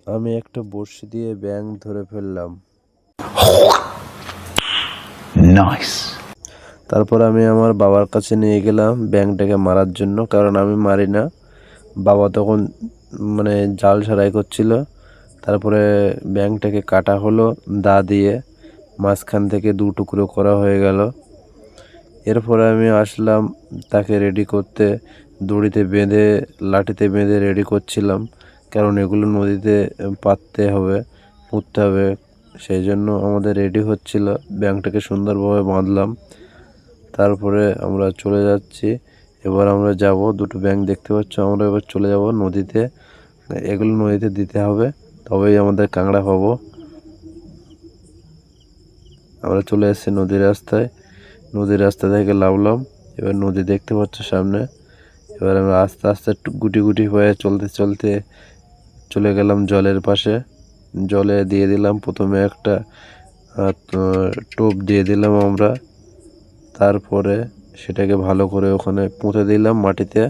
আমি একটা বড়শি দিয়ে ব্যাঙ ধরে ফেললাম। নাইস। তারপর আমি আমার বাবার কাছে নিয়ে গেলাম ব্যাঙটাকে মারার জন্য, কারণ আমি মারি না। বাবা তখন জাল সারাই করছিল। তারপরে ব্যাঙটাকে কাটা হলো দা দিয়ে, মাঝখান থেকে দু টুকরো করা হয়ে গেল। এরপরে আমি আসলাম তাকে রেডি করতে, দড়িতে বেঁধে লাঠিতে বেঁধে রেডি করছিলাম, কারণ এগুলো নদীতে পাততে হবে, পুঁততে হবে। সেই জন্য আমাদের রেডি হচ্ছিল। ব্যাঙটাকে সুন্দরভাবে বাঁধলাম। তারপরে আমরা চলে যাচ্ছি। এবার আমরা যাব, দুটো ব্যাঙ দেখতে পাচ্ছ, আমরা এবার চলে যাব নদীতে। এগুলো নদীতে দিতে হবে, তবেই আমাদের কাঁকড়া পাবো। আমরা চলে এসেছি নদীর রাস্তায়। নদীর রাস্তা থেকে নামলাম। এবার নদী দেখতে পাচ্ছ সামনে। এবার আমরা আস্তে আস্তে গুটি গুটি হয়ে চলতে চলতে চলে গেলাম জলের পাশে। জলে দিয়ে দিলাম প্রথমে একটা টোপ দিয়ে দিলাম আমরা। তারপরে সেটাকে ভালো করে ওখানে পুঁতে দিলাম মাটিতে,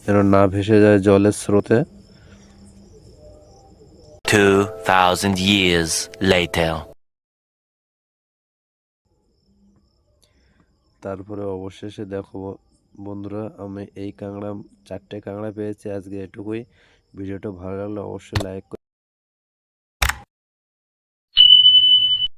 যেন না ভেসে যায় জলের স্রোতে। 2000 years later. তারপরে অবশেষে দেখো বন্ধুরা, আমি এই কাঁকড়া 4টে কাঁকড়া পেয়েছি আজকে। এটুকুই। ভিডিওটা ভালো লাগলে অবশ্যই লাইক